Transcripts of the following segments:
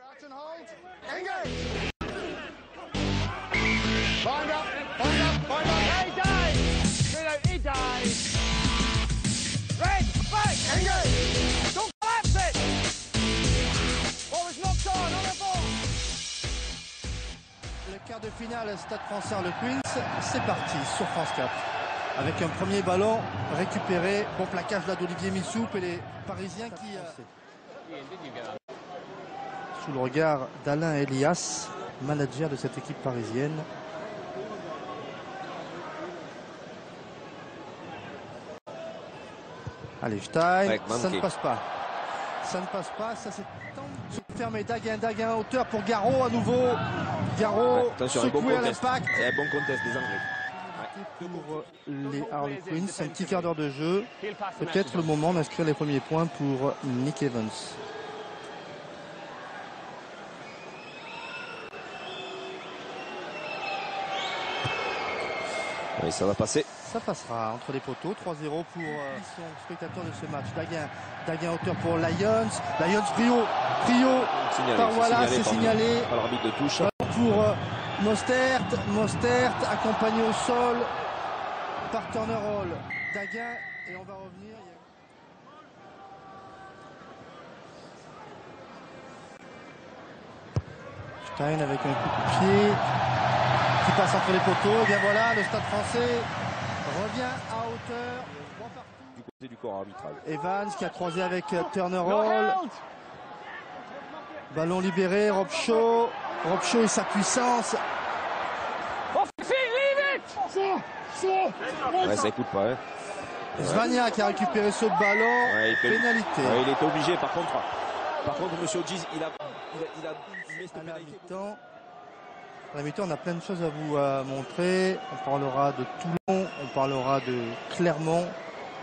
Le quart de finale Stade Français Le Queens, c'est parti sur France 4. Avec un premier ballon récupéré, bon plaquage là d'Olivier Missoup et les Parisiens qui... Sous le regard d'Alain Elias, manager de cette équipe parisienne. Allez, Stein, ça ne passe pas. Ça ne passe pas, ça c'est fermé. Daguin en hauteur pour Garot à nouveau. Garot secoué à l'impact. Bon contest des Anglais. Pour les Harlequins, un petit quart d'heure de jeu. Peut-être le moment d'inscrire les premiers points pour Nick Evans. Oui, ça va passer. Ça passera entre les poteaux. 3-0 pour son spectateur de ce match. Daguin hauteur pour Lions. Lions Prio. Par voilà, c'est signalé. Par l'arbitre de touche. Pour Mostert accompagné au sol par Turner Hall. Daguin, et on va revenir. Stein avec un coup de pied qui passe entre les poteaux. Et bien voilà, le Stade Français revient à hauteur. Du côté du corps arbitral. Evans qui a croisé avec Turner Hall. Ballon libéré, Rob Shaw et sa puissance. Ouais, ça écoute pas. Zvania qui a récupéré ce ballon. Pénalité. Ouais, il était obligé. Par contre, monsieur Hodges, il a mis cette pénalité. À la mi-temps, on a plein de choses à vous montrer. On parlera de Toulon, on parlera de Clermont.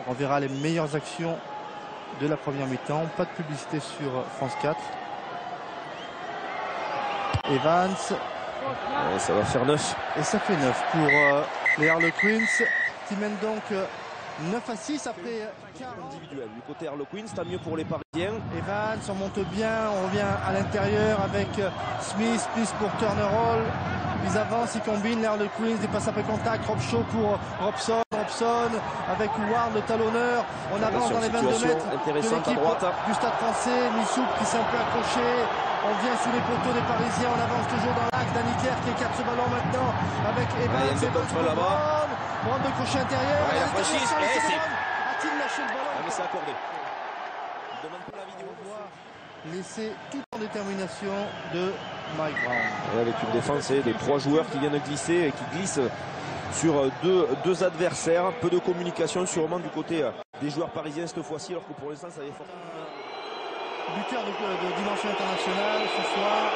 On verra les meilleures actions de la première mi-temps. Pas de publicité sur France 4. Evans. Ouais, ça va faire 9. Et ça fait 9 pour les Harlequins qui mènent donc 9-6 après 40 individuel. Du côté Harlequins, c'est mieux pour les Parisiens. Evans, on monte bien, on revient à l'intérieur avec Smith pour Turner Hall. Ils avancent, ils combinent les Harlequins, des passes après contact. Rob Shaw pour Robson avec Ward le talonneur. On avance dans les 22 mètres de l'équipe du Stade Français. Missoup qui s'est un peu accroché. On vient sous les poteaux des Parisiens, on avance toujours dans l'axe. Danny Kerr qui écarte ce ballon maintenant avec Evans. Bande de crochet intérieur. Ouais, il a franchi. A-t-il lâché le ballon? Mais c'est accordé. Il demande pour la vidéo. Laisser tout en détermination de Mike Brown. Et avec une défense et des 3 joueurs qui viennent glisser et qui glissent sur deux adversaires. Peu de communication sûrement du côté des joueurs parisiens cette fois-ci, alors que pour l'instant ça avait fort. Buteur de dimension internationale ce soir.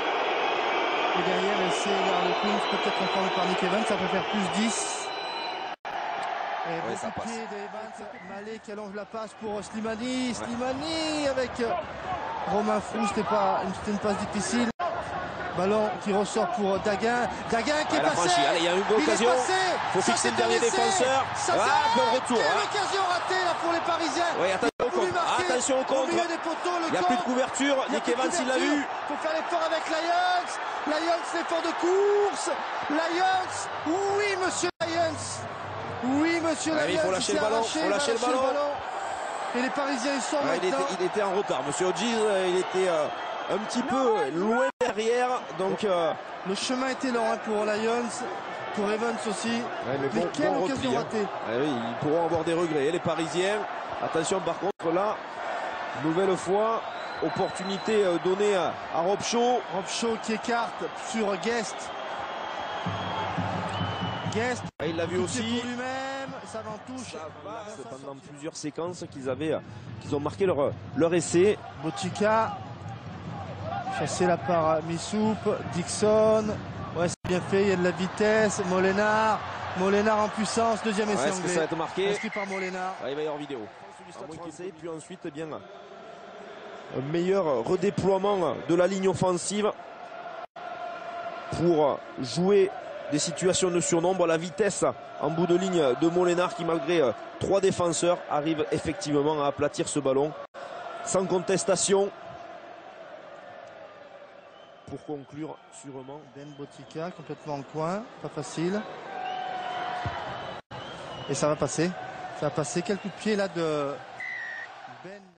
Et derrière, c'est Harlequins, peut-être encore par Nick Evans, ça peut faire plus 10. Et ouais, ça passe. d'Evans, Malé qui allonge la passe pour Slimani. Slimani avec Romain Frou, c'était une passe difficile. Ballon qui ressort pour Daguin. Daguin qui est passé. Allez, il y a une bonne occasion. Il faut fixer le dernier défenseur. Bon retour. L'occasion ratée là pour les Parisiens. Oui, attention au contre. Au milieu des poteaux, il n'y a plus de couverture. Nick Evans, il l'a vu. Il faut faire l'effort avec Lions. Lions, l'effort de course. Lions. Oui, monsieur Lions. Oui, monsieur Lions. Il faut lâcher le ballon. Et les Parisiens, ils sont maintenant. Il était en retard. Monsieur Hodges, il était un petit peu loin derrière. Donc, le chemin était lent pour Lions. Pour Evans aussi. Ouais, mais quelle occasion ratée. Oui, ils pourront avoir des regrets, les Parisiens. Attention, par contre, là, nouvelle fois, opportunité donnée à Rob Shaw. Rob Shaw qui écarte sur Guest. Il l'a vu aussi. Pour lui-même, ça va en touche. C'est pendant plusieurs séquences qu'ils ont marqué leur essai. Botica. Chassé là par Missoup. Dixon. Ouais, c'est bien fait, il y a de la vitesse. Molénard en puissance, deuxième essai anglais. Est-ce que ça va être marqué? Inscrit par Molénard. Il va y avoir vidéo. Puis ensuite, bien, un meilleur redéploiement de la ligne offensive pour jouer des situations de surnombre. La vitesse en bout de ligne de Molénard qui, malgré 3 défenseurs, arrive effectivement à aplatir ce ballon sans contestation. pour conclure sûrement. Ben Botica complètement en coin, pas facile. Et ça va passer. Ça va passer. Quel coup de pied là de Ben.